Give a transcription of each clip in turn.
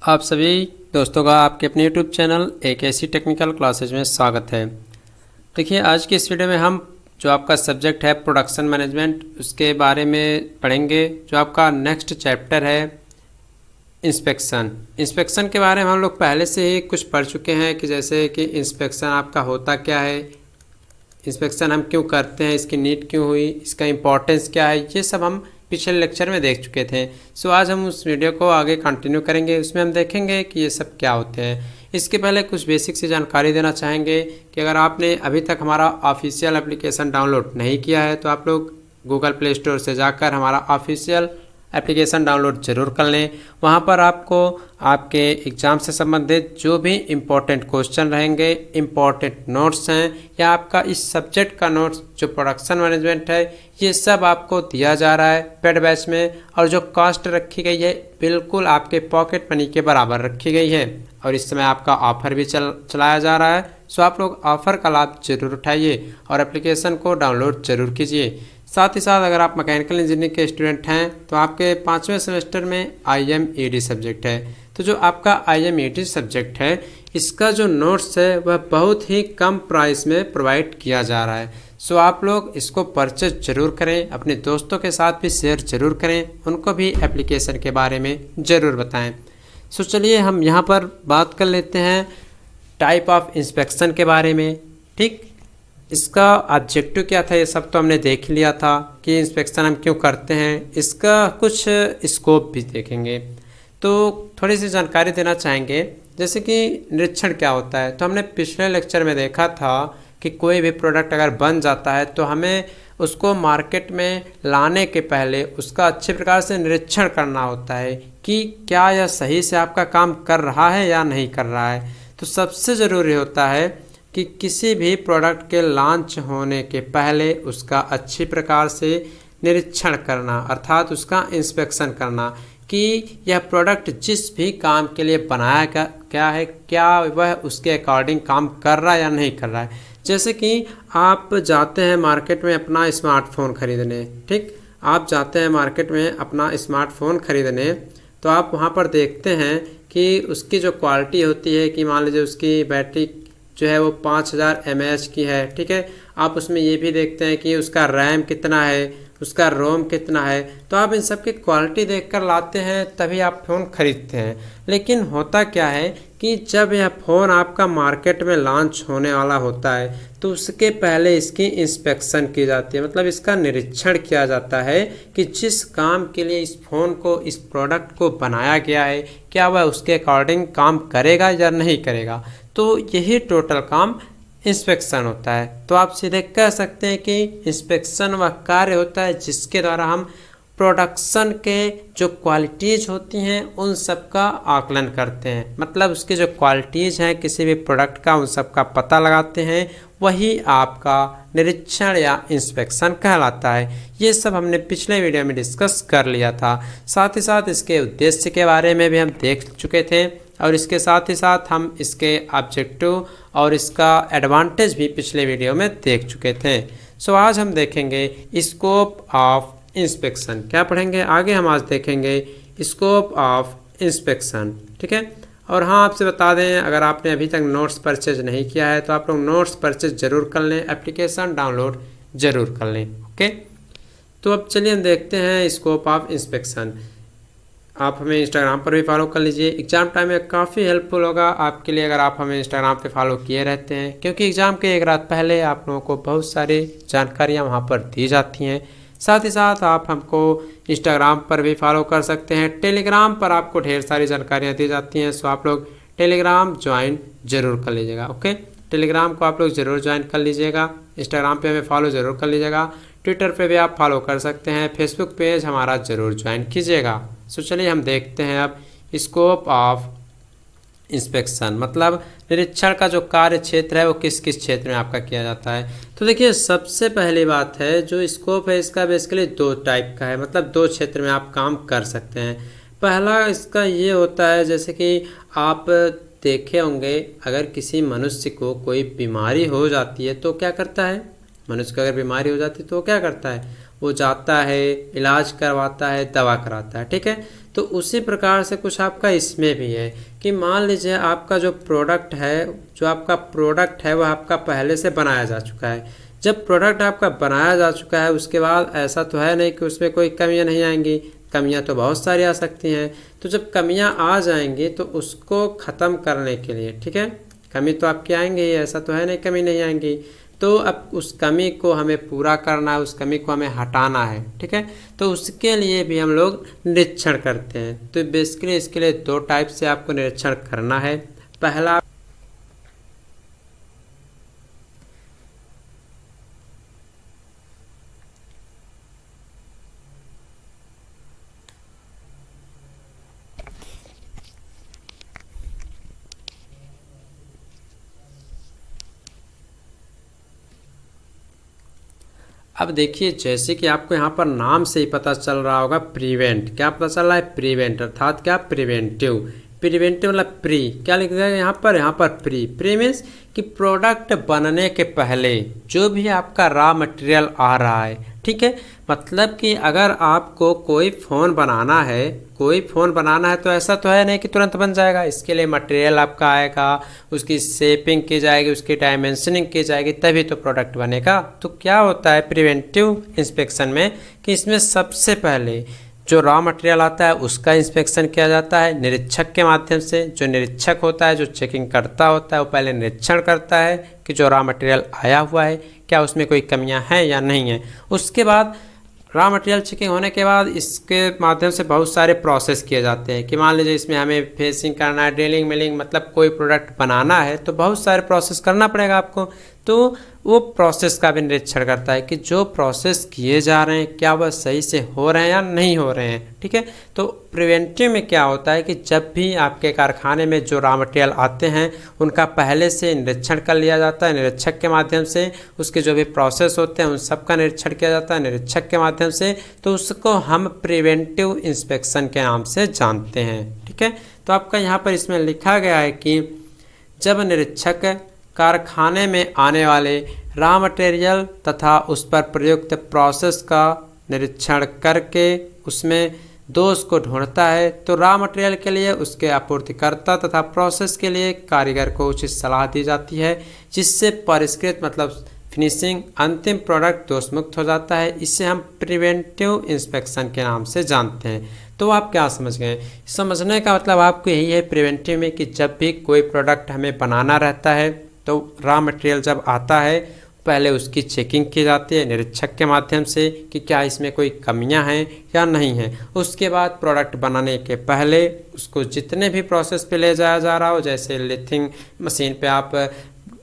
आप सभी दोस्तों का आपके अपने YouTube चैनल एक ऐसी टेक्निकल क्लासेज में स्वागत है। देखिए, आज की इस वीडियो में हम जो आपका सब्जेक्ट है प्रोडक्शन मैनेजमेंट उसके बारे में पढ़ेंगे। जो आपका नेक्स्ट चैप्टर है इंस्पेक्शन के बारे में हम लोग पहले से ही कुछ पढ़ चुके हैं कि जैसे कि इंस्पेक्शन आपका होता क्या है, इंस्पेक्शन हम क्यों करते हैं, इसकी नीड क्यों हुई, इसका इम्पोर्टेंस क्या है, ये सब हम पिछले लेक्चर में देख चुके थे। सो आज हम उस वीडियो को आगे कंटिन्यू करेंगे। उसमें हम देखेंगे कि ये सब क्या होते हैं। इसके पहले कुछ बेसिक सी जानकारी देना चाहेंगे कि अगर आपने अभी तक हमारा ऑफिशियल एप्लीकेशन डाउनलोड नहीं किया है तो आप लोग गूगल प्ले स्टोर से जाकर हमारा ऑफिशियल एप्लीकेशन डाउनलोड ज़रूर कर लें। वहाँ पर आपको आपके एग्ज़ाम से संबंधित जो भी इम्पोर्टेंट क्वेश्चन रहेंगे, इम्पोर्टेंट नोट्स हैं या आपका इस सब्जेक्ट का नोट्स जो प्रोडक्शन मैनेजमेंट है, ये सब आपको दिया जा रहा है पेड बैच में। और जो कॉस्ट रखी गई है बिल्कुल आपके पॉकेट मनी के बराबर रखी गई है। और इस समय आपका ऑफ़र भी चलाया जा रहा है। सो आप लोग ऑफ़र का लाभ जरूर उठाइए और एप्लीकेशन को डाउनलोड जरूर कीजिए। साथ ही साथ अगर आप मैकेनिकल इंजीनियरिंग के स्टूडेंट हैं तो आपके 5वें सेमेस्टर में IMED सब्जेक्ट है। तो जो आपका IMED सब्जेक्ट है इसका जो नोट्स है वह बहुत ही कम प्राइस में प्रोवाइड किया जा रहा है। सो आप लोग इसको परचेज जरूर करें, अपने दोस्तों के साथ भी शेयर जरूर करें, उनको भी एप्लीकेशन के बारे में ज़रूर बताएं। सो चलिए हम यहाँ पर बात कर लेते हैं टाइप ऑफ इंस्पेक्शन के बारे में। ठीक, इसका ऑब्जेक्टिव क्या था ये सब तो हमने देख लिया था कि इंस्पेक्शन हम क्यों करते हैं, इसका कुछ स्कोप भी देखेंगे। तो थोड़ी सी जानकारी देना चाहेंगे जैसे कि निरीक्षण क्या होता है। तो हमने पिछले लेक्चर में देखा था कि कोई भी प्रोडक्ट अगर बन जाता है तो हमें उसको मार्केट में लाने के पहले उसका अच्छे प्रकार से निरीक्षण करना होता है कि क्या यह सही से आपका काम कर रहा है या नहीं कर रहा है। तो सबसे ज़रूरी होता है कि किसी भी प्रोडक्ट के लॉन्च होने के पहले उसका अच्छी प्रकार से निरीक्षण करना, अर्थात उसका इंस्पेक्शन करना कि यह प्रोडक्ट जिस भी काम के लिए बनाया क्या है, क्या वह उसके अकॉर्डिंग काम कर रहा है या नहीं कर रहा है। जैसे कि आप जाते हैं मार्केट में अपना स्मार्टफोन खरीदने, ठीक, आप जाते हैं मार्केट में अपना स्मार्टफोन खरीदने तो आप वहाँ पर देखते हैं कि उसकी जो क्वालिटी होती है कि मान लीजिए उसकी बैटरी जो है वो 5000 mAh की है, ठीक है। आप उसमें ये भी देखते हैं कि उसका रैम कितना है, उसका रोम कितना है। तो आप इन सब की क्वालिटी देखकर लाते हैं तभी आप फ़ोन खरीदते हैं। लेकिन होता क्या है कि जब यह फ़ोन आपका मार्केट में लॉन्च होने वाला होता है तो उसके पहले इसकी इंस्पेक्शन की जाती है, मतलब इसका निरीक्षण किया जाता है कि जिस काम के लिए इस फ़ोन को, इस प्रोडक्ट को बनाया गया है, क्या वह उसके अकॉर्डिंग काम करेगा या नहीं करेगा। तो यही टोटल काम इंस्पेक्शन होता है। तो आप सीधे कह सकते हैं कि इंस्पेक्शन वह कार्य होता है जिसके द्वारा हम प्रोडक्शन के जो क्वालिटीज़ होती हैं उन सब का आकलन करते हैं, मतलब उसकी जो क्वालिटीज़ हैं किसी भी प्रोडक्ट का उन सब का पता लगाते हैं, वही आपका निरीक्षण या इंस्पेक्शन कहलाता है। ये सब हमने पिछले वीडियो में डिस्कस कर लिया था। साथ ही साथ इसके उद्देश्य के बारे में भी हम देख चुके थे और इसके साथ ही साथ हम इसके ऑब्जेक्टिव और इसका एडवांटेज भी पिछले वीडियो में देख चुके थे। सो आज हम देखेंगे स्कोप ऑफ इंस्पेक्शन। क्या पढ़ेंगे आगे? हम आज देखेंगे स्कोप ऑफ इंस्पेक्शन, ठीक है। और हाँ, आपसे बता दें अगर आपने अभी तक नोट्स परचेज नहीं किया है तो आप लोग नोट्स परचेज ज़रूर कर लें, एप्लीकेशन डाउनलोड ज़रूर कर लें, ओके। तो अब चलिए हम देखते हैं स्कोप ऑफ इंस्पेक्शन। आप हमें इंस्टाग्राम पर भी फॉलो कर लीजिए, एग्ज़ाम टाइम में काफ़ी हेल्पफुल होगा आपके लिए अगर आप हमें इंस्टाग्राम पे फॉलो किए रहते हैं, क्योंकि एग्ज़ाम के एक रात पहले आप लोगों को बहुत सारी जानकारियाँ वहाँ पर दी जाती हैं। साथ ही साथ आप हमको इंस्टाग्राम पर भी फॉलो कर सकते हैं। टेलीग्राम पर आपको ढेर सारी जानकारियाँ दी जाती हैं। सो आप लोग टेलीग्राम ज्वाइन ज़रूर कर लीजिएगा, ओके। टेलीग्राम को आप लोग ज़रूर ज्वाइन कर लीजिएगा। इंस्टाग्राम पे हमें फॉलो ज़रूर कर लीजिएगा। ट्विटर पे भी आप फॉलो कर सकते हैं। फेसबुक पेज हमारा ज़रूर ज्वाइन कीजिएगा। सो चलिए हम देखते हैं अब स्कोप ऑफ इंस्पेक्शन, मतलब निरीक्षण का जो कार्य क्षेत्र है वो किस किस क्षेत्र में आपका किया जाता है। तो देखिए, सबसे पहली बात है जो स्कोप है इसका बेसिकली दो टाइप का है, मतलब दो क्षेत्र में आप काम कर सकते हैं। पहला इसका ये होता है जैसे कि आप देखे होंगे अगर किसी मनुष्य को कोई बीमारी हो जाती है तो क्या करता है, मनुष्य को अगर बीमारी हो जाती है तो क्या करता है, वो जाता है, इलाज करवाता है, दवा कराता है, ठीक है। तो उसी प्रकार से कुछ आपका इसमें भी है कि मान लीजिए आपका जो प्रोडक्ट है, वो आपका पहले से बनाया जा चुका है। जब प्रोडक्ट आपका बनाया जा चुका है उसके बाद ऐसा तो है नहीं कि उसमें कोई कमियां नहीं आएंगी, कमियां तो बहुत सारी आ सकती हैं। तो जब कमियां आ जाएंगी तो उसको ख़त्म करने के लिए, ठीक है, कमी तो आपकी आएंगी ही, ऐसा तो है नहीं कमी नहीं आएंगी। तो अब उस कमी को हमें पूरा करना है, उस कमी को हमें हटाना है, ठीक है। तो उसके लिए भी हम लोग निरीक्षण करते हैं। तो बेसिकली इसके लिए 2 टाइप से आपको निरीक्षण करना है। पहला, अब देखिए जैसे कि आपको यहाँ पर नाम से ही पता चल रहा होगा, प्रिवेंट, क्या पता चल रहा है, प्रिवेंट अर्थात क्या, प्रिवेंटिव। प्रिवेंटिव मतलब प्री, क्या लिख दिया है यहाँ पर प्री मीन्स कि प्रोडक्ट बनने के पहले जो भी आपका रॉ मटेरियल आ रहा है, ठीक है। मतलब कि अगर आपको कोई फ़ोन बनाना है तो ऐसा तो है नहीं कि तुरंत बन जाएगा। इसके लिए मटेरियल आपका आएगा, उसकी शेपिंग की जाएगी, उसकी डायमेंशनिंग की जाएगी, तभी तो प्रोडक्ट बनेगा। तो क्या होता है प्रिवेंटिव इंस्पेक्शन में कि इसमें सबसे पहले जो रॉ मटेरियल आता है उसका इंस्पेक्शन किया जाता है निरीक्षक के माध्यम से। जो निरीक्षक होता है, जो चेकिंग करता होता है, वो पहले निरीक्षण करता है कि जो रॉ मटेरियल आया हुआ है क्या उसमें कोई कमियां हैं या नहीं है। उसके बाद रॉ मटेरियल चेकिंग होने के बाद इसके माध्यम से बहुत सारे प्रोसेस किए जाते हैं कि मान लीजिए इसमें हमें फेसिंग करना है, ड्रिलिंग मिलिंग, मतलब कोई प्रोडक्ट बनाना है तो बहुत सारे प्रोसेस करना पड़ेगा आपको। तो वो प्रोसेस का भी निरीक्षण करता है कि जो प्रोसेस किए जा रहे हैं क्या वह सही से हो रहे हैं या नहीं हो रहे हैं, ठीक है। तो प्रिवेंटिव में क्या होता है कि जब भी आपके कारखाने में जो रॉ मटेरियल आते हैं उनका पहले से निरीक्षण कर लिया जाता है निरीक्षक के माध्यम से। उसके जो भी प्रोसेस होते हैं उन सब का निरीक्षण किया जाता है निरीक्षक के माध्यम से। तो उसको हम प्रिवेंटिव इंस्पेक्शन के नाम से जानते हैं, ठीक है। तो आपका यहाँ पर इसमें लिखा गया है कि जब निरीक्षक कारखाने में आने वाले रॉ मटेरियल तथा उस पर प्रयुक्त प्रोसेस का निरीक्षण करके उसमें दोष को ढूंढता है तो रॉ मटेरियल के लिए उसके आपूर्तिकर्ता तथा प्रोसेस के लिए कारीगर को उचित सलाह दी जाती है, जिससे परिष्कृत मतलब फिनिशिंग अंतिम प्रोडक्ट दोष मुक्त हो जाता है। इसे हम प्रिवेंटिव इंस्पेक्शन के नाम से जानते हैं। तो आप क्या समझ गए? समझने का मतलब आपको यही है प्रिवेंटिव में कि जब भी कोई प्रोडक्ट हमें बनाना रहता है तो रॉ मटेरियल जब आता है पहले उसकी चेकिंग की जाती है निरीक्षक के माध्यम से कि क्या इसमें कोई कमियां हैं या नहीं हैं। उसके बाद प्रोडक्ट बनाने के पहले उसको जितने भी प्रोसेस पे ले जाया जा रहा हो, जैसे लिथिंग मशीन पे आप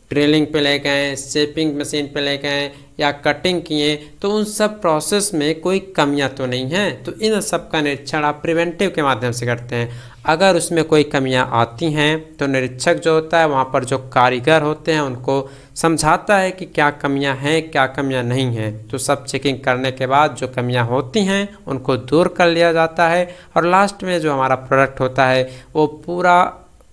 ड्रिलिंग पे ले गए, शेपिंग मशीन पे ले गए या कटिंग किए, तो उन सब प्रोसेस में कोई कमियां तो नहीं हैं। तो इन सब का निरीक्षण आप प्रिवेंटिव के माध्यम से करते हैं। अगर उसमें कोई कमियां आती हैं तो निरीक्षक जो होता है वहाँ पर जो कारीगर होते हैं उनको समझाता है कि क्या कमियां हैं क्या कमियां नहीं हैं। तो सब चेकिंग करने के बाद जो कमियां होती हैं उनको दूर कर लिया जाता है और लास्ट में जो हमारा प्रोडक्ट होता है वो पूरा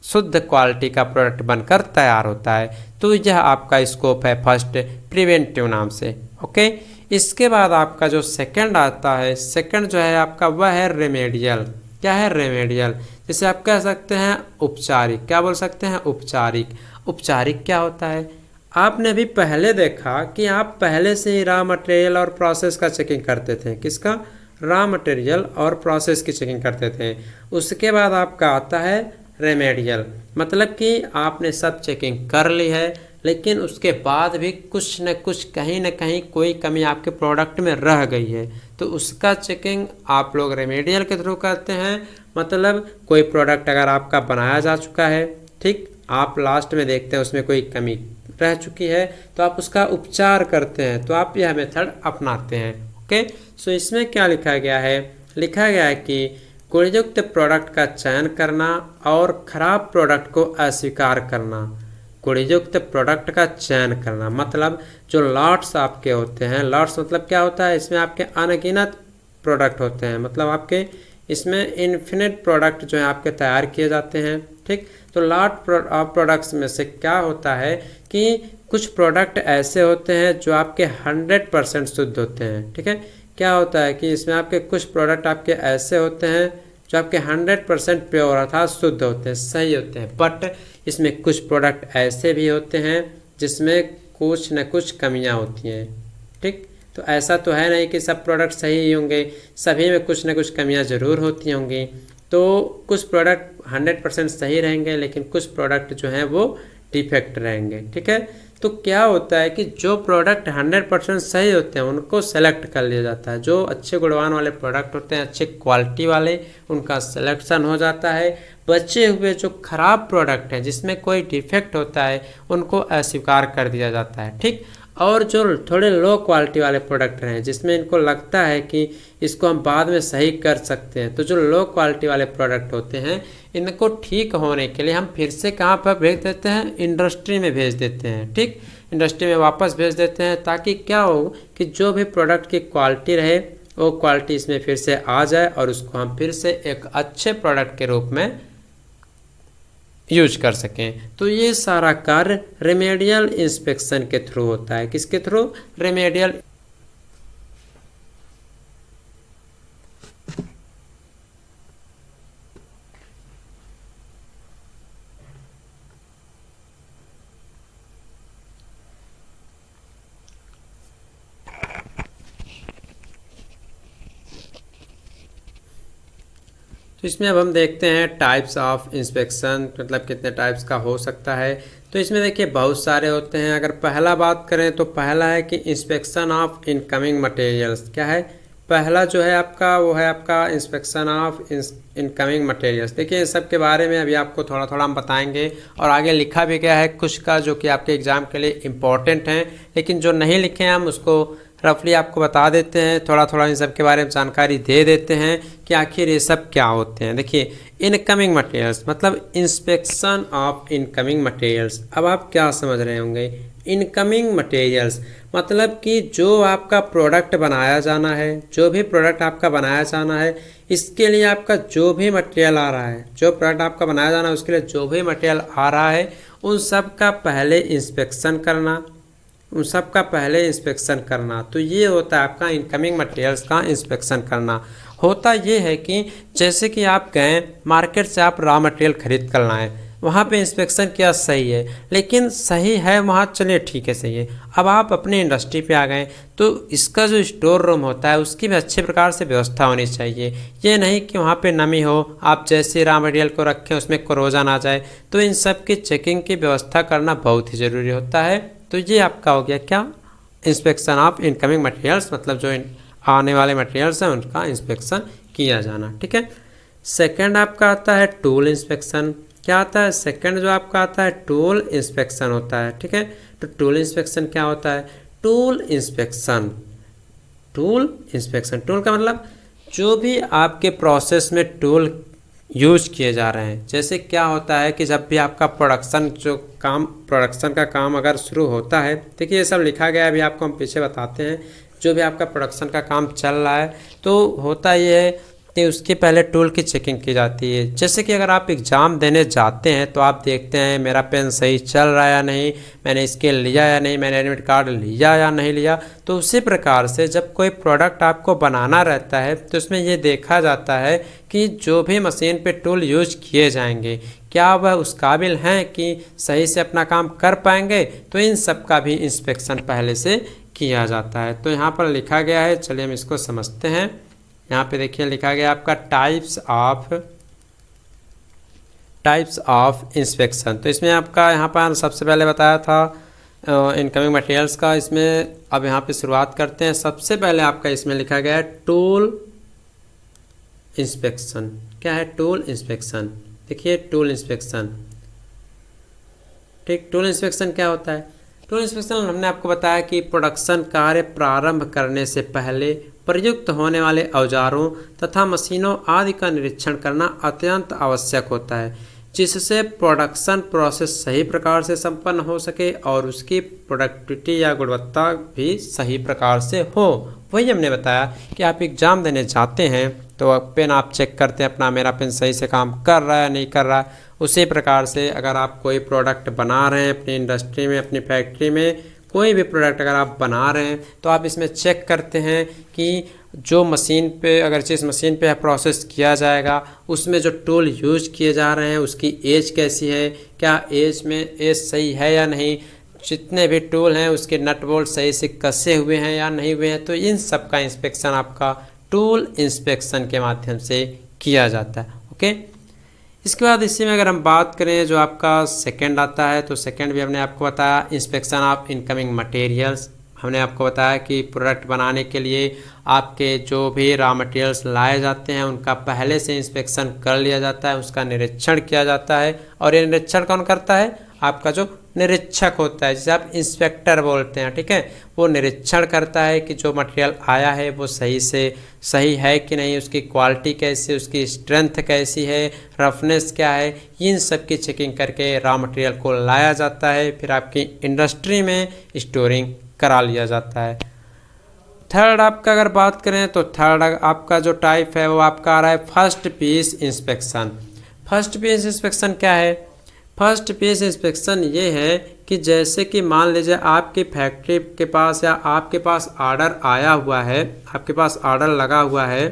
शुद्ध क्वालिटी का प्रोडक्ट बनकर तैयार होता है। तो यह आपका स्कोप है फर्स्ट प्रिवेंटिव नाम से। ओके, इसके बाद आपका जो सेकंड आता है, सेकंड जो है आपका वह है रेमेडियल। क्या है? रेमेडियल। जैसे आप कह सकते हैं उपचारिक। क्या बोल सकते हैं? उपचारिक। उपचारिक क्या होता है? आपने अभी पहले देखा कि आप पहले से ही रॉ मटेरियल और प्रोसेस का चेकिंग करते थे। किसका? रॉ मटेरियल और प्रोसेस की चेकिंग करते थे। उसके बाद आपका आता है रेमेडियल, मतलब कि आपने सब चेकिंग कर ली है लेकिन उसके बाद भी कुछ न कुछ कहीं ना कहीं कोई कमी आपके प्रोडक्ट में रह गई है, तो उसका चेकिंग आप लोग रेमेडियल के थ्रू करते हैं। मतलब कोई प्रोडक्ट अगर आपका बनाया जा चुका है, ठीक, आप लास्ट में देखते हैं उसमें कोई कमी रह चुकी है तो आप उसका उपचार करते हैं। तो आप यह मेथड अपनाते हैं। ओके, सो इसमें क्या लिखा गया है? लिखा गया है कि गुणयुक्त प्रोडक्ट का चयन करना और खराब प्रोडक्ट को अस्वीकार करना। गुणयुक्त प्रोडक्ट का चयन करना मतलब जो लॉट्स आपके होते हैं, लॉट्स मतलब क्या होता है? इसमें आपके अनगिनत प्रोडक्ट होते हैं, मतलब आपके इसमें इन्फिनिट प्रोडक्ट जो है आपके तैयार किए जाते हैं, ठीक। तो लॉट प्रोडक्ट्स में से क्या होता है कि कुछ प्रोडक्ट ऐसे होते हैं जो आपके 100% शुद्ध होते हैं, ठीक है। क्या होता है कि इसमें आपके कुछ प्रोडक्ट आपके ऐसे होते हैं जो आपके 100% प्योर अर्थात शुद्ध होते हैं, सही होते हैं। बट इसमें कुछ प्रोडक्ट ऐसे भी होते हैं जिसमें कुछ न कुछ कमियां होती हैं, ठीक। तो ऐसा तो है नहीं कि सब प्रोडक्ट सही ही होंगे, सभी में कुछ न कुछ कमियां ज़रूर होती होंगी। तो कुछ प्रोडक्ट 100% सही रहेंगे, लेकिन कुछ प्रोडक्ट जो हैं वो डिफेक्ट रहेंगे, ठीक है। तो क्या होता है कि जो प्रोडक्ट 100% सही होते हैं उनको सेलेक्ट कर लिया जाता है। जो अच्छे गुणवान वाले प्रोडक्ट होते हैं, अच्छे क्वालिटी वाले, उनका सिलेक्शन हो जाता है। बचे हुए जो खराब प्रोडक्ट हैं जिसमें कोई डिफेक्ट होता है उनको अस्वीकार कर दिया जाता है, ठीक। और जो थोड़े लो क्वालिटी वाले प्रोडक्ट हैं जिसमें इनको लगता है कि इसको हम बाद में सही कर सकते हैं, तो जो लो क्वालिटी वाले प्रोडक्ट होते हैं इनको ठीक होने के लिए हम फिर से कहाँ पर भेज देते हैं, इंडस्ट्री में भेज देते हैं, ठीक। इंडस्ट्री में वापस भेज देते हैं ताकि क्या हो कि जो भी प्रोडक्ट की क्वालिटी रहे वो क्वालिटी इसमें फिर से आ जाए और उसको हम फिर से एक अच्छे प्रोडक्ट के रूप में यूज कर सकें। तो ये सारा कार्य रेमेडियल इंस्पेक्शन के थ्रू होता है। किसके थ्रू? रेमेडियल। तो इसमें अब हम देखते हैं टाइप्स ऑफ इंस्पेक्शन, मतलब कितने टाइप्स का हो सकता है। तो इसमें देखिए बहुत सारे होते हैं। अगर पहला बात करें तो पहला है कि इंस्पेक्शन ऑफ इनकमिंग मटेरियल्स। क्या है? पहला जो है आपका वो है आपका इंस्पेक्शन ऑफ इनकमिंग मटेरियल्स। देखिए इन सब के बारे में अभी आपको थोड़ा थोड़ा हम बताएंगे और आगे लिखा भी गया है कुछ का जो कि आपके एग्ज़ाम के लिए इम्पॉर्टेंट हैं, लेकिन जो नहीं लिखे हैं हम उसको रफली आपको बता देते हैं, थोड़ा थोड़ा इन सब के बारे में जानकारी दे देते हैं कि आखिर ये सब क्या होते हैं। देखिए इनकमिंग मटेरियल्स मतलब इंस्पेक्शन ऑफ इनकमिंग मटेरियल्स। अब आप क्या समझ रहे होंगे? इनकमिंग मटेरियल्स मतलब कि जो आपका प्रोडक्ट बनाया जाना है, जो भी प्रोडक्ट आपका बनाया जाना है, इसके लिए आपका जो भी मटेरियल आ रहा है, जो प्रोडक्ट आपका बनाया जाना है उसके लिए जो भी मटेरियल आ रहा है उन सब का पहले इंस्पेक्शन करना, उन सब का पहले इंस्पेक्शन करना। तो ये होता है आपका इनकमिंग मटेरियल्स का इंस्पेक्शन करना। होता ये है कि जैसे कि आप गए मार्केट से, आप रॉ मटेरियल खरीद कर लाएँ, वहाँ पे इंस्पेक्शन किया सही है, लेकिन सही है वहाँ, चलिए ठीक है सही है। अब आप अपने इंडस्ट्री पे आ गए तो इसका जो स्टोर रूम होता है उसकी भी अच्छे प्रकार से व्यवस्था होनी चाहिए। ये नहीं कि वहाँ पे नमी हो, आप जैसे रॉ मटेरियल को रखें उसमें कोरोजन आ जाए। तो इन सब की चेकिंग की व्यवस्था करना बहुत ही ज़रूरी होता है। तो ये आपका हो गया क्या? इंस्पेक्शन ऑफ इनकमिंग मटेरियल्स, मतलब जो आने वाले मटेरियल्स हैं उनका इंस्पेक्शन किया जाना, ठीक है। सेकंड आपका आता है टूल इंस्पेक्शन। क्या आता है? सेकंड जो आपका आता है टूल इंस्पेक्शन होता है, ठीक है। तो टूल इंस्पेक्शन क्या होता है? टूल इंस्पेक्शन, टूल का मतलब जो भी आपके प्रोसेस में टूल यूज किए जा रहे हैं। जैसे क्या होता है कि जब भी आपका प्रोडक्शन का काम अगर शुरू होता है, देखिए ये सब लिखा गया है, अभी आपको हम पीछे बताते हैं। जो भी आपका प्रोडक्शन का काम चल रहा है तो होता ये है कि उसके पहले टूल की चेकिंग की जाती है। जैसे कि अगर आप एग्ज़ाम देने जाते हैं तो आप देखते हैं मेरा पेन सही चल रहा है या नहीं, मैंने स्केल लिया या नहीं, मैंने एडमिट कार्ड लिया या नहीं लिया। तो उसी प्रकार से जब कोई प्रोडक्ट आपको बनाना रहता है तो उसमें ये देखा जाता है कि जो भी मशीन पे टूल यूज किए जाएंगे क्या वह उस काबिल हैं कि सही से अपना काम कर पाएंगे। तो इन सब का भी इंस्पेक्शन पहले से किया जाता है। तो यहाँ पर लिखा गया है, चलिए हम इसको समझते हैं। यहाँ पे देखिए लिखा गया आपका टाइप्स ऑफ इंस्पेक्शन। तो इसमें आपका यहाँ पर सबसे पहले बताया था इनकमिंग मटेरियल्स का। इसमें अब यहाँ पे शुरुआत करते हैं। सबसे पहले आपका इसमें लिखा गया है टूल इंस्पेक्शन। क्या है? Tool inspection. देखिए टूल इंस्पेक्शन, ठीक। टूल इंस्पेक्शन क्या होता है? टूल इंस्पेक्शन हमने आपको बताया कि प्रोडक्शन कार्य प्रारंभ करने से पहले प्रयुक्त होने वाले औजारों तथा मशीनों आदि का निरीक्षण करना अत्यंत आवश्यक होता है, जिससे प्रोडक्शन प्रोसेस सही प्रकार से संपन्न हो सके और उसकी प्रोडक्टिविटी या गुणवत्ता भी सही प्रकार से हो। वही हमने बताया कि आप एग्ज़ाम देने जाते हैं तो पेन आप चेक करते हैं अपना, मेरा पेन सही से काम कर रहा है नहीं कर रहा है। उसी प्रकार से अगर आप कोई प्रोडक्ट बना रहे हैं अपनी इंडस्ट्री में, अपनी फैक्ट्री में, कोई भी प्रोडक्ट अगर आप बना रहे हैं तो आप इसमें चेक करते हैं कि जो मशीन पे अगर जिस मशीन पे प्रोसेस किया जाएगा उसमें जो टूल यूज किए जा रहे हैं उसकी एज कैसी है, क्या एज सही है या नहीं, जितने भी टूल हैं उसके नट बोल्ट सही से कसे हुए हैं या नहीं हुए हैं। तो इन सब का इंस्पेक्शन आपका टूल इंस्पेक्शन के माध्यम से किया जाता है। ओके, इसके बाद इसी में अगर हम बात करें जो आपका सेकंड आता है, तो सेकंड भी हमने आपको बताया इंस्पेक्शन ऑफ इनकमिंग मटेरियल्स। हमने आपको बताया कि प्रोडक्ट बनाने के लिए आपके जो भी रॉ मटेरियल्स लाए जाते हैं उनका पहले से इंस्पेक्शन कर लिया जाता है, उसका निरीक्षण किया जाता है। और ये निरीक्षण कौन करता है? आपका जो निरीक्षक होता है, जिसे आप इंस्पेक्टर बोलते हैं, ठीक है, वो निरीक्षण करता है कि जो मटेरियल आया है वो सही है कि नहीं, उसकी क्वालिटी कैसी, उसकी स्ट्रेंथ कैसी है, रफनेस क्या है, इन सब की चेकिंग करके रॉ मटेरियल को लाया जाता है, फिर आपकी इंडस्ट्री में स्टोरिंग करा लिया जाता है। थर्ड आपका अगर बात करें तो थर्ड आपका जो टाइप है वो आपका आ रहा है first piece inspection. First piece inspection क्या है? फर्स्ट पीस इंस्पेक्शन ये है कि जैसे कि मान लीजिए आपकी फैक्ट्री के पास या आपके पास ऑर्डर आया हुआ है, आपके पास ऑर्डर लगा हुआ है।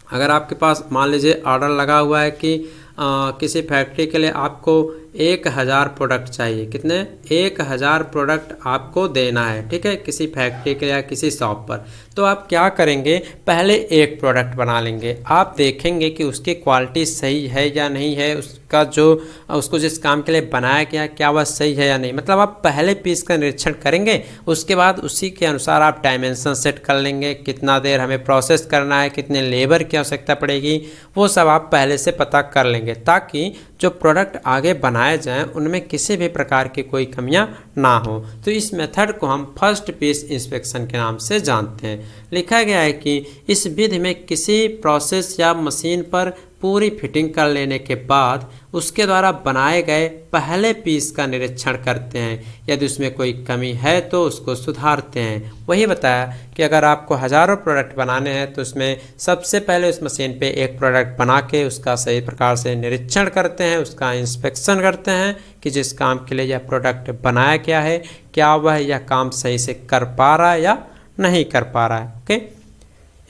अगर आपके पास मान लीजिए ऑर्डर लगा हुआ है कि किसी फैक्ट्री के लिए आपको 1000 प्रोडक्ट चाहिए, कितने? 1000 प्रोडक्ट आपको देना है, ठीक है, किसी फैक्ट्री के या किसी शॉप पर। तो आप क्या करेंगे? पहले एक प्रोडक्ट बना लेंगे, आप देखेंगे कि उसकी क्वालिटी सही है या नहीं है, उसको जिस काम के लिए बनाया गया क्या वह सही है या नहीं। मतलब आप पहले पीस का निरीक्षण करेंगे, उसके बाद उसी के अनुसार आप डायमेंशन सेट कर लेंगे, कितना देर हमें प्रोसेस करना है, कितने लेबर की आवश्यकता पड़ेगी, वो सब आप पहले से पता कर लेंगे, ताकि जो प्रोडक्ट आगे बनाए जाएं उनमें किसी भी प्रकार की कोई कमियां ना हो। तो इस मेथड को हम फर्स्ट पीस इंस्पेक्शन के नाम से जानते हैं। लिखा गया है कि इस विधि में किसी प्रोसेस या मशीन पर पूरी फिटिंग कर लेने के बाद उसके द्वारा बनाए गए पहले पीस का निरीक्षण करते हैं, यदि उसमें कोई कमी है तो उसको सुधारते हैं। वही बताया कि अगर आपको हज़ारों प्रोडक्ट बनाने हैं तो उसमें सबसे पहले उस मशीन पे एक प्रोडक्ट बना के उसका सही प्रकार से निरीक्षण करते हैं, उसका इंस्पेक्शन करते हैं कि जिस काम के लिए यह प्रोडक्ट बनाया गया है क्या वह यह काम सही से कर पा रहा है या नहीं कर पा रहा है। ओके,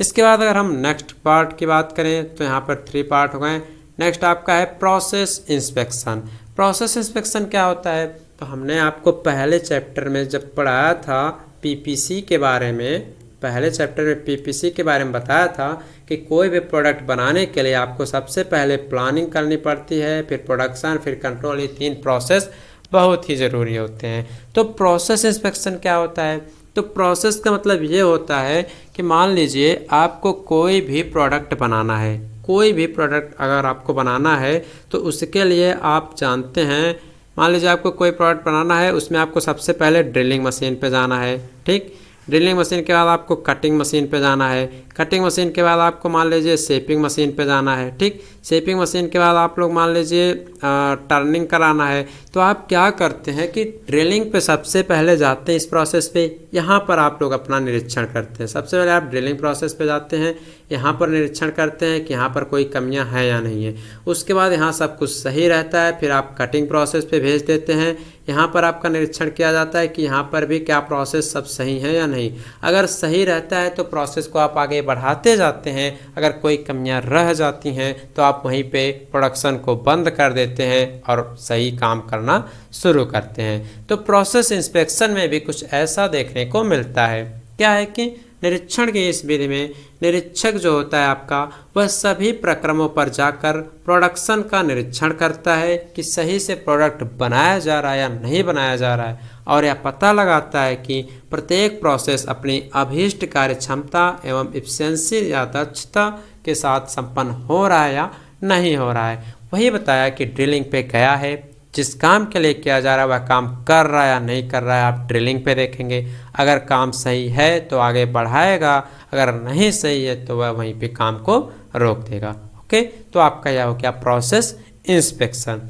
इसके बाद अगर हम नेक्स्ट पार्ट की बात करें तो यहाँ पर 3 पार्ट हो गए। नेक्स्ट आपका है प्रोसेस इंस्पेक्शन। प्रोसेस इंस्पेक्शन क्या होता है? तो हमने आपको पहले चैप्टर में जब पढ़ाया था पीपीसी के बारे में, पहले चैप्टर में पीपीसी के बारे में बताया था कि कोई भी प्रोडक्ट बनाने के लिए आपको सबसे पहले प्लानिंग करनी पड़ती है, फिर प्रोडक्शन, फिर कंट्रोल, ये 3 प्रोसेस बहुत ही ज़रूरी होते हैं। तो प्रोसेस इंस्पेक्शन क्या होता है? तो प्रोसेस का मतलब ये होता है कि मान लीजिए आपको कोई भी प्रोडक्ट बनाना है, कोई भी प्रोडक्ट अगर आपको बनाना है तो उसके लिए आप जानते हैं, मान लीजिए आपको कोई प्रोडक्ट बनाना है, उसमें आपको सबसे पहले ड्रिलिंग मशीन पे जाना है, ठीक, ड्रिलिंग मशीन के बाद आपको कटिंग मशीन पे जाना है, कटिंग मशीन के बाद आपको मान लीजिए शेपिंग मशीन पे जाना है, ठीक, शेपिंग मशीन के बाद आप लोग मान लीजिए टर्निंग कराना है। तो आप क्या करते हैं कि ड्रिलिंग पे सबसे पहले जाते हैं, इस प्रोसेस पे, यहाँ पर आप लोग अपना निरीक्षण करते हैं। सबसे पहले आप ड्रिलिंग प्रोसेस पे जाते हैं, यहाँ पर निरीक्षण करते हैं कि यहाँ पर कोई कमियाँ हैं या नहीं है। उसके बाद यहाँ सब कुछ सही रहता है, फिर आप कटिंग प्रोसेस पे भेज देते हैं, यहाँ पर आपका निरीक्षण किया जाता है कि यहाँ पर भी क्या प्रोसेस सब सही है या नहीं। अगर सही रहता है तो प्रोसेस को आप आगे बढ़ाते जाते हैं, अगर कोई कमियां रह जाती हैं तो आप वहीं पे प्रोडक्शन को बंद कर देते हैं और सही काम करना शुरू करते हैं। तो प्रोसेस इंस्पेक्शन में भी कुछ ऐसा देखने को मिलता है, क्या है कि निरीक्षण की इस विधि में निरीक्षक जो होता है आपका, वह सभी प्रक्रमों पर जाकर प्रोडक्शन का निरीक्षण करता है कि सही से प्रोडक्ट बनाया जा रहा है या नहीं बनाया जा रहा है, और यह पता लगाता है कि प्रत्येक प्रोसेस अपनी अभीष्ट कार्य क्षमता एवं इफिशिएंसी या दक्षता के साथ संपन्न हो रहा है या नहीं हो रहा है। वही बताया कि ड्रिलिंग पे गया है, जिस काम के लिए किया जा रहा है वह काम कर रहा है या नहीं कर रहा है, आप ड्रिलिंग पे देखेंगे। अगर काम सही है तो आगे बढ़ाएगा, अगर नहीं सही है तो वह वहीं पे काम को रोक देगा। ओके, तो आपका यह हो गया प्रोसेस इंस्पेक्शन।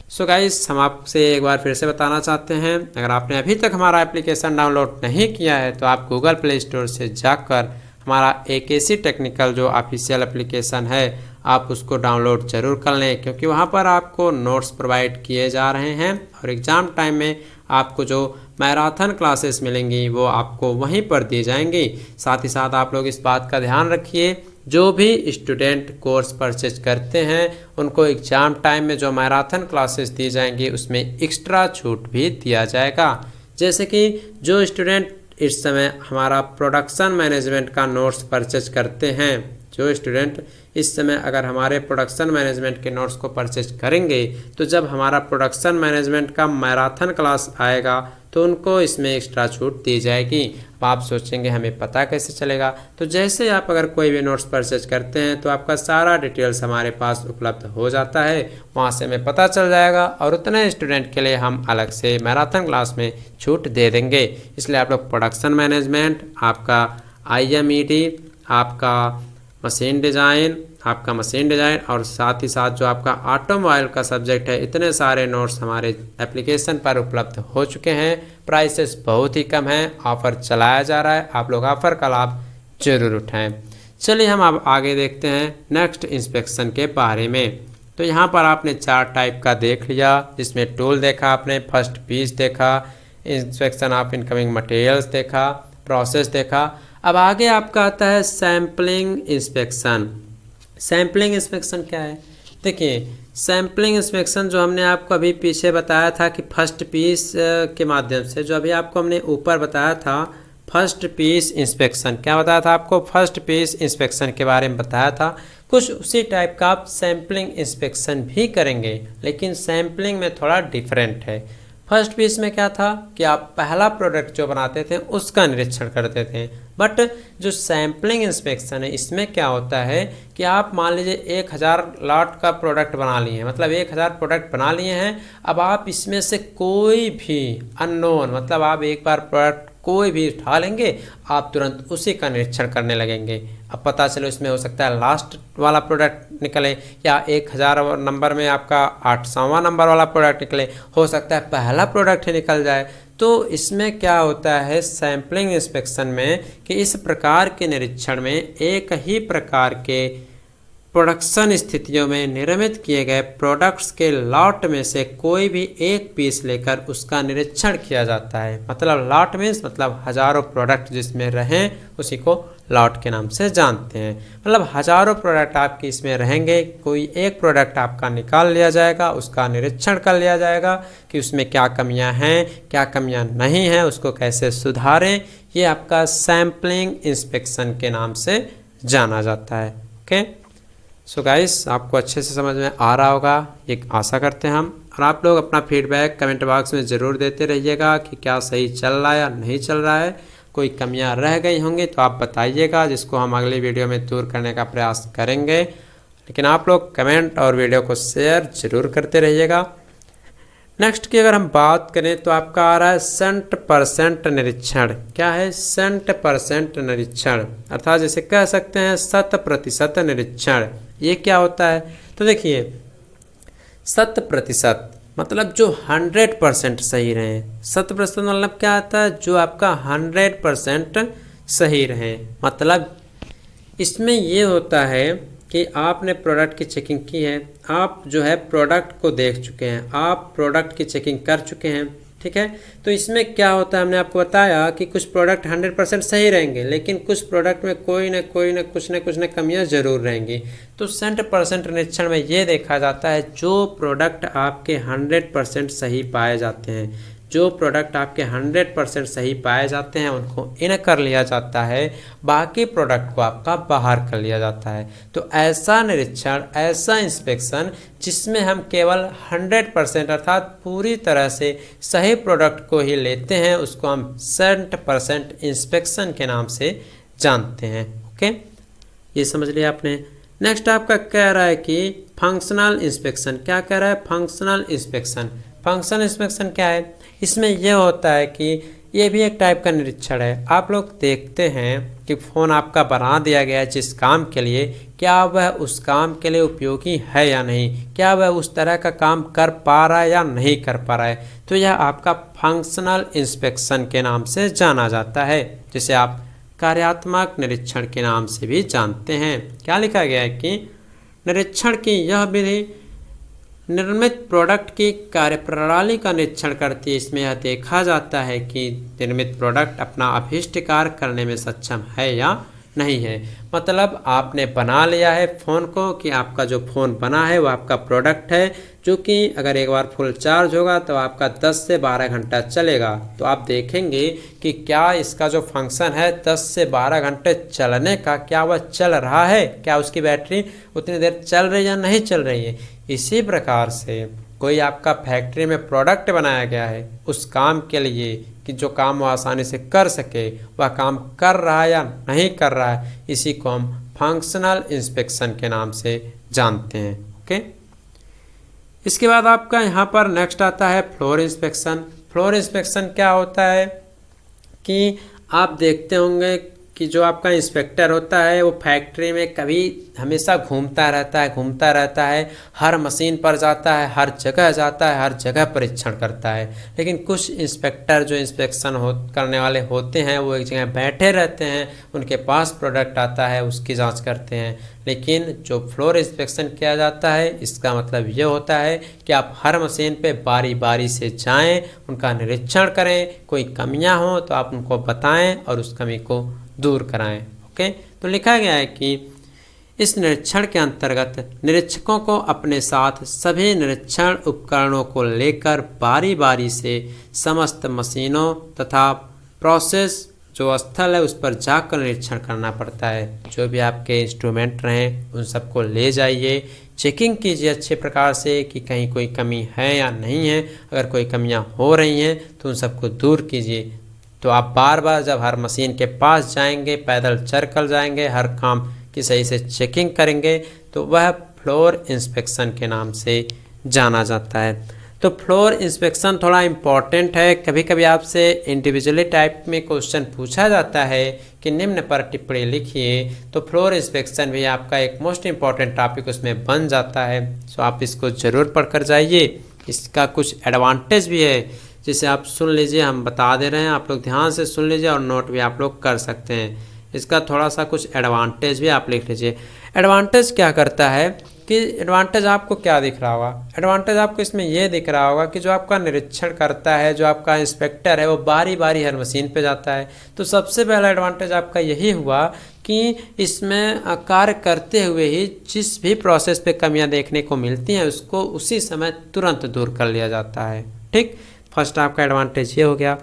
सो गाइस, हम आपसे एक बार फिर से बताना चाहते हैं, अगर आपने अभी तक हमारा एप्लीकेशन डाउनलोड नहीं किया है तो आप गूगल प्ले स्टोर से जाकर हमारा AKC टेक्निकल जो ऑफिशियल एप्लीकेशन है आप उसको डाउनलोड ज़रूर कर लें, क्योंकि वहाँ पर आपको नोट्स प्रोवाइड किए जा रहे हैं और एग्ज़ाम टाइम में आपको जो मैराथन क्लासेस मिलेंगी वो आपको वहीं पर दी जाएंगी। साथ ही साथ आप लोग इस बात का ध्यान रखिए, जो भी स्टूडेंट कोर्स परचेज करते हैं उनको एग्ज़ाम टाइम में जो मैराथन क्लासेस दी जाएंगी उसमें एक्स्ट्रा छूट भी दिया जाएगा। जैसे कि जो स्टूडेंट इस समय हमारा प्रोडक्शन मैनेजमेंट का नोट्स परचेज करते हैं, जो स्टूडेंट इस समय अगर हमारे प्रोडक्शन मैनेजमेंट के नोट्स को परचेज करेंगे तो जब हमारा प्रोडक्शन मैनेजमेंट का मैराथन क्लास आएगा तो उनको इसमें एक्स्ट्रा छूट दी जाएगी। अब आप सोचेंगे हमें पता कैसे चलेगा, तो जैसे आप अगर कोई भी नोट्स परचेज करते हैं तो आपका सारा डिटेल्स हमारे पास उपलब्ध हो जाता है, वहाँ से हमें पता चल जाएगा और उतने स्टूडेंट के लिए हम अलग से मैराथन क्लास में छूट दे देंगे। इसलिए आप लोग प्रोडक्शन मैनेजमेंट, आपका IMED, आपका मशीन डिज़ाइन और साथ ही साथ जो आपका ऑटोमोबाइल का सब्जेक्ट है, इतने सारे नोट्स हमारे एप्लीकेशन पर उपलब्ध हो चुके हैं। प्राइसेस बहुत ही कम हैं, ऑफ़र चलाया जा रहा है, आप लोग ऑफ़र का लाभ जरूर उठाएं। चलिए हम अब आगे देखते हैं नेक्स्ट इंस्पेक्शन के बारे में। तो यहाँ पर आपने 4 टाइप का देख लिया, जिसमें टूल देखा आपने, फर्स्ट पीस देखा, इंस्पेक्शन ऑफ इनकमिंग मटेरियल्स देखा, प्रोसेस देखा। अब आगे आपका आता है सैम्पलिंग इंस्पेक्शन। सैम्पलिंग इंस्पेक्शन क्या है? देखिए, सैम्पलिंग इंस्पेक्शन जो हमने आपको अभी पीछे बताया था कि फर्स्ट पीस के माध्यम से, जो अभी आपको हमने ऊपर बताया था फर्स्ट पीस इंस्पेक्शन, क्या बताया था आपको? फर्स्ट पीस इंस्पेक्शन के बारे में बताया था। कुछ उसी टाइप का आप सैम्पलिंग इंस्पेक्शन भी करेंगे, लेकिन सैम्पलिंग में थोड़ा डिफरेंट है। फर्स्ट पीस में क्या था कि आप पहला प्रोडक्ट जो बनाते थे उसका निरीक्षण करते थे, बट जो सैम्पलिंग इंस्पेक्शन है इसमें क्या होता है कि आप मान लीजिए 1000 लॉट का प्रोडक्ट बना लिए हैं, मतलब 1000 प्रोडक्ट बना लिए हैं। अब आप इसमें से कोई भी अननोन, मतलब आप एक बार प्रोडक्ट कोई भी उठा लेंगे, आप तुरंत उसी का निरीक्षण करने लगेंगे। अब पता चलो इसमें हो सकता है लास्ट वाला प्रोडक्ट निकले, या 1000 नंबर में आपका 800वां नंबर वाला प्रोडक्ट निकले, हो सकता है पहला प्रोडक्ट ही निकल जाए। तो इसमें क्या होता है सैम्पलिंग इंस्पेक्शन में कि इस प्रकार के निरीक्षण में एक ही प्रकार के प्रोडक्शन स्थितियों में निर्मित किए गए प्रोडक्ट्स के लॉट में से कोई भी एक पीस लेकर उसका निरीक्षण किया जाता है। मतलब लॉट मीन्स मतलब हजारों प्रोडक्ट जिसमें रहें उसी को लॉट के नाम से जानते हैं। मतलब हजारों प्रोडक्ट आपके इसमें रहेंगे, कोई एक प्रोडक्ट आपका निकाल लिया जाएगा, उसका निरीक्षण कर लिया जाएगा कि उसमें क्या कमियां हैं, क्या कमियां नहीं हैं, उसको कैसे सुधारें। ये आपका सैम्पलिंग इंस्पेक्शन के नाम से जाना जाता है। ओके, सो गाइस, आपको अच्छे से समझ में आ रहा होगा, ये आशा करते हैं हम। और आप लोग अपना फीडबैक कमेंट बॉक्स में ज़रूर देते रहिएगा कि क्या सही चल रहा है या नहीं चल रहा है। कोई कमियां रह गई होंगी तो आप बताइएगा, जिसको हम अगली वीडियो में दूर करने का प्रयास करेंगे। लेकिन आप लोग कमेंट और वीडियो को शेयर ज़रूर करते रहिएगा। नेक्स्ट की अगर हम बात करें तो आपका आ रहा है 100% निरीक्षण। क्या है 100% निरीक्षण? अर्थात जैसे कह सकते हैं 100% निरीक्षण। ये क्या होता है? तो देखिए 100% मतलब जो 100% सही रहे। 100% मतलब क्या आता है? जो आपका 100% सही रहे। मतलब इसमें ये होता है कि आपने प्रोडक्ट की चेकिंग की है, आप जो है प्रोडक्ट को देख चुके हैं, आप प्रोडक्ट की चेकिंग कर चुके हैं, ठीक है। तो इसमें क्या होता है, हमने आपको बताया कि कुछ प्रोडक्ट 100% सही रहेंगे, लेकिन कुछ प्रोडक्ट में कोई न कुछ न कमियां ज़रूर रहेंगी। तो 100% निरीक्षण में ये देखा जाता है जो प्रोडक्ट आपके 100% सही पाए जाते हैं, जो प्रोडक्ट आपके 100% सही पाए जाते हैं उनको इन कर लिया जाता है, बाकी प्रोडक्ट को आपका बाहर कर लिया जाता है। तो ऐसा निरीक्षण, ऐसा इंस्पेक्शन जिसमें हम केवल 100% अर्थात पूरी तरह से सही प्रोडक्ट को ही लेते हैं, उसको हम 100% इंस्पेक्शन के नाम से जानते हैं। ओके, ये समझ लिया आपने। नेक्स्ट आपका कह रहा है कि फंक्शनल इंस्पेक्शन। क्या कह रहा है? Functional inspection. फंक्शनल इंस्पेक्शन क्या है? इसमें यह होता है कि ये भी एक टाइप का निरीक्षण है। आप लोग देखते हैं कि फ़ोन आपका बना दिया गया है जिस काम के लिए, क्या वह उस काम के लिए उपयोगी है या नहीं, क्या वह उस तरह का काम कर पा रहा है या नहीं कर पा रहा है। तो यह आपका फंक्शनल इंस्पेक्शन के नाम से जाना जाता है, जिसे आप कार्यात्मक निरीक्षण के नाम से भी जानते हैं। क्या लिखा गया है कि निरीक्षण की यह विधि निर्मित प्रोडक्ट की कार्यप्रणाली का निरीक्षण करती है। इसमें यह देखा जाता है कि निर्मित प्रोडक्ट अपना अभीष्ट कार्य करने में सक्षम है या नहीं है। मतलब आपने बना लिया है फ़ोन को कि आपका जो फ़ोन बना है वो आपका प्रोडक्ट है, जो कि अगर एक बार फुल चार्ज होगा तो आपका 10 से 12 घंटा चलेगा। तो आप देखेंगे कि क्या इसका जो फंक्शन है 10 से 12 घंटे चलने का, क्या वह चल रहा है, क्या उसकी बैटरी उतनी देर चल रही है या नहीं चल रही है। इसी प्रकार से कोई आपका फैक्ट्री में प्रोडक्ट बनाया गया है उस काम के लिए कि जो काम वो आसानी से कर सके, वह काम कर रहा है या नहीं कर रहा है, इसी को हम फंक्शनल इंस्पेक्शन के नाम से जानते हैं। ओके, इसके बाद आपका यहाँ पर नेक्स्ट आता है फ्लोर इंस्पेक्शन। फ्लोर इंस्पेक्शन क्या होता है कि आप देखते होंगे कि जो आपका इंस्पेक्टर होता है वो फैक्ट्री में कभी हमेशा घूमता रहता है, हर मशीन पर जाता है, हर जगह जाता है, हर जगह परीक्षण करता है। लेकिन कुछ इंस्पेक्टर जो इंस्पेक्शन करने वाले होते हैं वो एक जगह बैठे रहते हैं, उनके पास प्रोडक्ट आता है, उसकी जांच करते हैं। लेकिन जो फ्लोर इंस्पेक्शन किया जाता है इसका मतलब ये होता है कि आप हर मशीन पे बारी बारी से जाएं, उनका निरीक्षण करें, कोई कमियां हों तो आप उनको बताएं और उस कमी को दूर कराएं। ओके, तो लिखा गया है कि इस निरीक्षण के अंतर्गत निरीक्षकों को अपने साथ सभी निरीक्षण उपकरणों को लेकर बारी बारी से समस्त मशीनों तथा प्रोसेस जो स्थल है उस पर जाकर निरीक्षण करना पड़ता है। जो भी आपके इंस्ट्रूमेंट रहें उन सबको ले जाइए, चेकिंग कीजिए अच्छे प्रकार से कि कहीं कोई कमी है या नहीं है। अगर कोई कमियां हो रही हैं तो उन सबको दूर कीजिए। तो आप बार बार जब हर मशीन के पास जाएंगे, पैदल चलकर जाएंगे, हर काम की सही से चेकिंग करेंगे, तो वह फ्लोर इंस्पेक्शन के नाम से जाना जाता है। तो फ्लोर इंस्पेक्शन थोड़ा इम्पॉर्टेंट है। कभी कभी आपसे इंडिविजुअली टाइप में क्वेश्चन पूछा जाता है कि निम्न पर टिप्पणी लिखिए, तो फ्लोर इंस्पेक्शन भी आपका एक मोस्ट इम्पॉर्टेंट टॉपिक उसमें बन जाता है। सो आप इसको ज़रूर पढ़कर जाइए। इसका कुछ एडवांटेज भी है जिसे आप सुन लीजिए, हम बता दे रहे हैं, आप लोग ध्यान से सुन लीजिए और नोट भी आप लोग कर सकते हैं। इसका थोड़ा सा कुछ एडवांटेज भी आप लिख लीजिए। एडवांटेज क्या करता है कि एडवांटेज आपको क्या दिख रहा होगा, एडवांटेज आपको इसमें यह दिख रहा होगा कि जो आपका निरीक्षण करता है, जो आपका इंस्पेक्टर है, वो बारी बारी हर मशीन पे जाता है। तो सबसे पहला एडवांटेज आपका यही हुआ कि इसमें कार्य करते हुए ही जिस भी प्रोसेस पे कमियां देखने को मिलती हैं उसको उसी समय तुरंत दूर कर लिया जाता है। ठीक, फर्स्ट आपका एडवांटेज ये हो गया।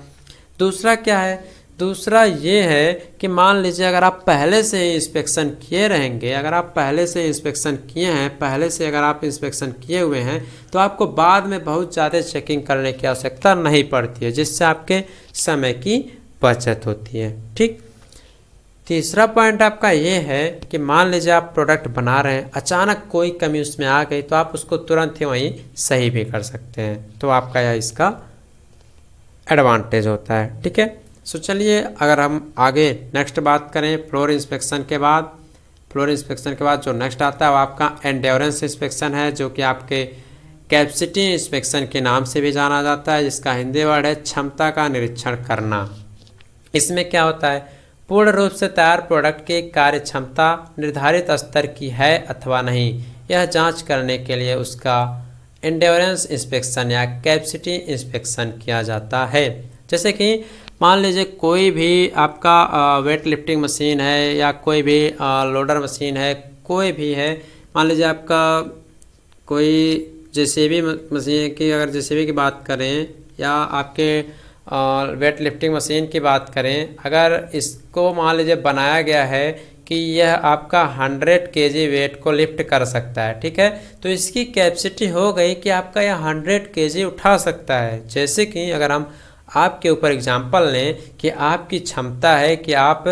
दूसरा क्या है, दूसरा ये है कि मान लीजिए अगर आप पहले से इंस्पेक्शन किए रहेंगे, अगर आप पहले से इंस्पेक्शन किए हैं, पहले से अगर आप इंस्पेक्शन किए हुए हैं तो आपको बाद में बहुत ज़्यादा चेकिंग करने की आवश्यकता नहीं पड़ती है, जिससे आपके समय की बचत होती है। ठीक, तीसरा पॉइंट आपका ये है कि मान लीजिए आप प्रोडक्ट बना रहे हैं, अचानक कोई कमी उसमें आ गई तो आप उसको तुरंत ही वहीं सही भी कर सकते हैं। तो आपका यह इसका एडवांटेज होता है। ठीक है, सो चलिए अगर हम आगे नेक्स्ट बात करें फ्लोर इंस्पेक्शन के बाद, फ्लोर इंस्पेक्शन के बाद जो नेक्स्ट आता है वो आपका एंड्योरेंस इंस्पेक्शन है, जो कि आपके कैपेसिटी इंस्पेक्शन के नाम से भी जाना जाता है, जिसका हिंदी वर्ड है क्षमता का निरीक्षण करना। इसमें क्या होता है, पूर्ण रूप से तैयार प्रोडक्ट की कार्य क्षमता निर्धारित स्तर की है अथवा नहीं, यह जांच करने के लिए उसका एंड्योरेंस इंस्पेक्शन या कैपेसिटी इंस्पेक्शन किया जाता है। जैसे कि मान लीजिए कोई भी आपका वेट लिफ्टिंग मशीन है या कोई भी लोडर मशीन है, कोई भी है, मान लीजिए आपका कोई जेसीबी मशीन की, अगर जेसीबी की बात करें या आपके वेट लिफ्टिंग मशीन की बात करें, अगर इसको मान लीजिए बनाया गया है कि यह आपका 100 kg वेट को लिफ्ट कर सकता है। ठीक है, तो इसकी कैपेसिटी हो गई कि आपका यह 100 kg उठा सकता है। जैसे कि अगर हम आपके ऊपर एग्जांपल लें कि आपकी क्षमता है कि आप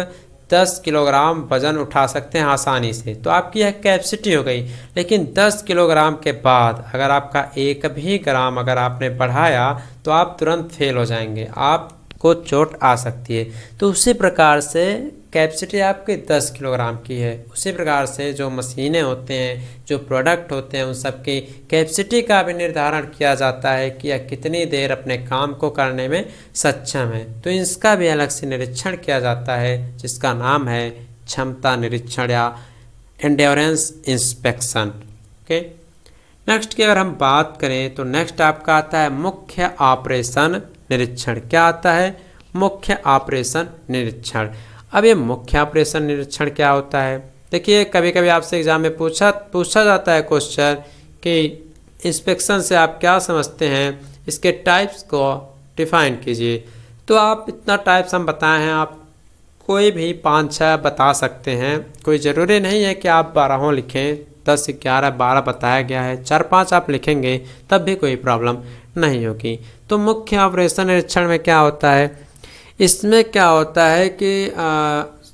10 किलोग्राम वज़न उठा सकते हैं आसानी से, तो आपकी यह कैपेसिटी हो गई। लेकिन 10 किलोग्राम के बाद अगर आपका एक भी ग्राम अगर आपने बढ़ाया तो आप तुरंत फेल हो जाएंगे, आपको चोट आ सकती है। तो उसी प्रकार से कैपेसिटी आपकी 10 किलोग्राम की है। उसी प्रकार से जो मशीनें होते हैं, जो प्रोडक्ट होते हैं, उन सब की कैपेसिटी का भी निर्धारण किया जाता है कि यह कितनी देर अपने काम को करने में सक्षम है। तो इसका भी अलग से निरीक्षण किया जाता है, जिसका नाम है क्षमता निरीक्षण या एंड्योरेंस इंस्पेक्शन। ओके, नेक्स्ट की अगर हम बात करें तो नेक्स्ट आपका आता है मुख्य ऑपरेशन निरीक्षण। क्या आता है? मुख्य ऑपरेशन निरीक्षण। अब ये मुख्य ऑपरेशन निरीक्षण क्या होता है? देखिए कभी कभी आपसे एग्जाम में पूछा जाता है क्वेश्चन कि इंस्पेक्शन से आप क्या समझते हैं, इसके टाइप्स को डिफाइन कीजिए। तो आप इतना टाइप्स हम बताए हैं, आप कोई भी 5-6 बता सकते हैं, कोई ज़रूरी नहीं है कि आप 12 लिखें, 10, 11, 12 बताया गया है, 4-5 आप लिखेंगे तब भी कोई प्रॉब्लम नहीं होगी। तो मुख्य ऑपरेशन निरीक्षण में क्या होता है? इसमें क्या होता है कि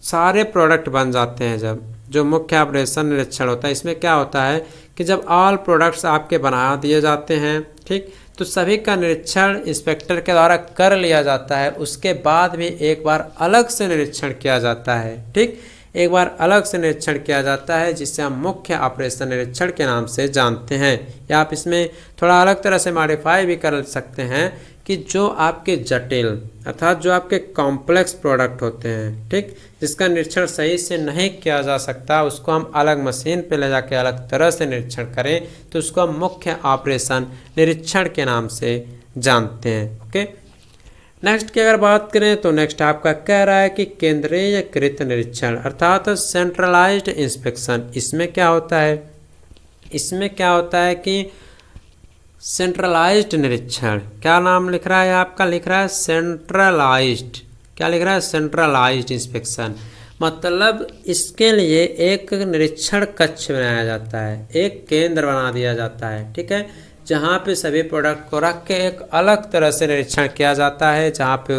सारे प्रोडक्ट बन जाते हैं। जब जो मुख्य ऑपरेशन निरीक्षण होता है, इसमें क्या होता है कि जब ऑल प्रोडक्ट्स आपके बना दिए जाते हैं, ठीक, तो सभी का निरीक्षण इंस्पेक्टर के द्वारा कर लिया जाता है। उसके बाद भी एक बार अलग से निरीक्षण किया जाता है, ठीक, एक बार अलग से निरीक्षण किया जाता है, जिसे हम मुख्य ऑपरेशन निरीक्षण के नाम से जानते हैं। या आप इसमें थोड़ा अलग तरह से मॉडिफाई भी कर सकते हैं कि जो आपके जटिल अर्थात जो आपके कॉम्प्लेक्स प्रोडक्ट होते हैं, ठीक, जिसका निरीक्षण सही से नहीं किया जा सकता, उसको हम अलग मशीन पे ले जाके अलग तरह से निरीक्षण करें तो उसको हम मुख्य ऑपरेशन निरीक्षण के नाम से जानते हैं। ओके, नेक्स्ट की अगर बात करें तो नेक्स्ट आपका कह रहा है कि केंद्रीयकृत निरीक्षण अर्थात सेंट्रलाइज्ड इंस्पेक्शन। इसमें क्या होता है? इसमें क्या होता है कि सेंट्रलाइज्ड निरीक्षण, क्या नाम लिख रहा है आपका? लिख रहा है सेंट्रलाइज्ड। क्या लिख रहा है? Centralised inspection. मतलब इसके लिए एक निरीक्षण कक्ष बनाया जाता है, एक केंद्र बना दिया जाता है, ठीक है, जहाँ पे सभी प्रोडक्ट को रख के एक अलग तरह से निरीक्षण किया जाता है, जहाँ पे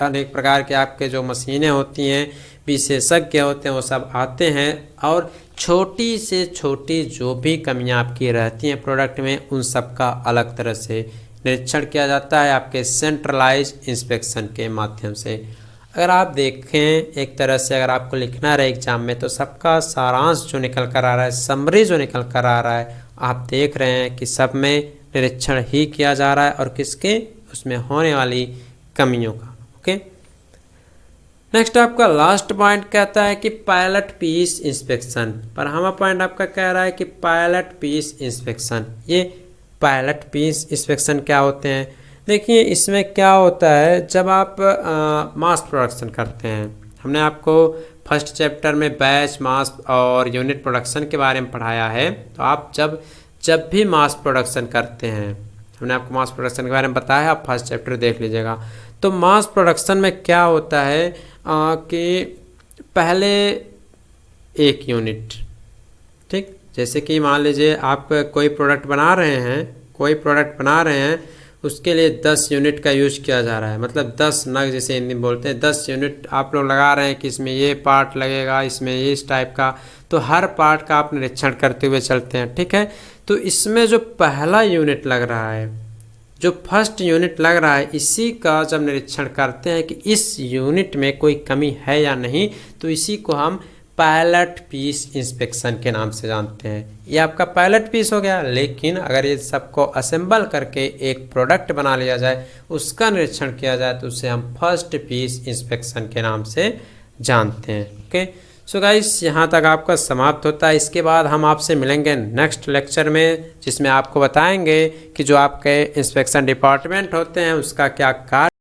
अनेक प्रकार के आपके जो मशीनें होती हैं, विशेषज्ञ होते हैं, वो सब आते हैं और छोटी से छोटी जो भी कमियां आपकी रहती हैं प्रोडक्ट में, उन सब का अलग तरह से निरीक्षण किया जाता है आपके सेंट्रलाइज इंस्पेक्शन के माध्यम से। अगर आप देखें एक तरह से अगर आपको लिखना रहे एग्जाम में, तो सबका सारांश जो निकल कर आ रहा है, समरी जो निकल कर आ रहा है, आप देख रहे हैं कि सब में निरीक्षण ही किया जा रहा है और किसके? उसमें होने वाली कमियों का। ओके, नेक्स्ट आपका लास्ट पॉइंट कहता है कि पायलट पीस इंस्पेक्शन। पर हमारा पॉइंट आपका कह रहा है कि पायलट पीस इंस्पेक्शन। ये पायलट पीस इंस्पेक्शन क्या होते हैं? देखिए इसमें क्या होता है, जब आप मास प्रोडक्शन करते हैं, हमने आपको फर्स्ट चैप्टर में बैच, मास और यूनिट प्रोडक्शन के बारे में पढ़ाया है। तो आप जब भी मास प्रोडक्शन करते हैं, हमने आपको मास प्रोडक्शन के बारे में बताया, आप फर्स्ट चैप्टर देख लीजिएगा। तो मास प्रोडक्शन में क्या होता है कि पहले एक यूनिट, ठीक, जैसे कि मान लीजिए आप कोई प्रोडक्ट बना रहे हैं, उसके लिए 10 यूनिट का यूज किया जा रहा है, मतलब 10 नग जैसे हिंदी में बोलते हैं, 10 यूनिट आप लोग लगा रहे हैं कि इसमें ये पार्ट लगेगा, इसमें ये इस टाइप का, तो हर पार्ट का आप निरीक्षण करते हुए चलते हैं, ठीक है। तो इसमें जो पहला यूनिट लग रहा है, जो फर्स्ट यूनिट लग रहा है, इसी का जब निरीक्षण करते हैं कि इस यूनिट में कोई कमी है या नहीं, तो इसी को हम पायलट पीस इंस्पेक्शन के नाम से जानते हैं। ये आपका पायलट पीस हो गया। लेकिन अगर ये सबको असेंबल करके एक प्रोडक्ट बना लिया जाए, उसका निरीक्षण किया जाए, तो उसे हम फर्स्ट पीस इंस्पेक्शन के नाम से जानते हैं। ओके, सो गाइस यहाँ तक आपका समाप्त होता है। इसके बाद हम आपसे मिलेंगे नेक्स्ट लेक्चर में, जिसमें आपको बताएंगे कि जो आपके इंस्पेक्शन डिपार्टमेंट होते हैं उसका क्या कार्य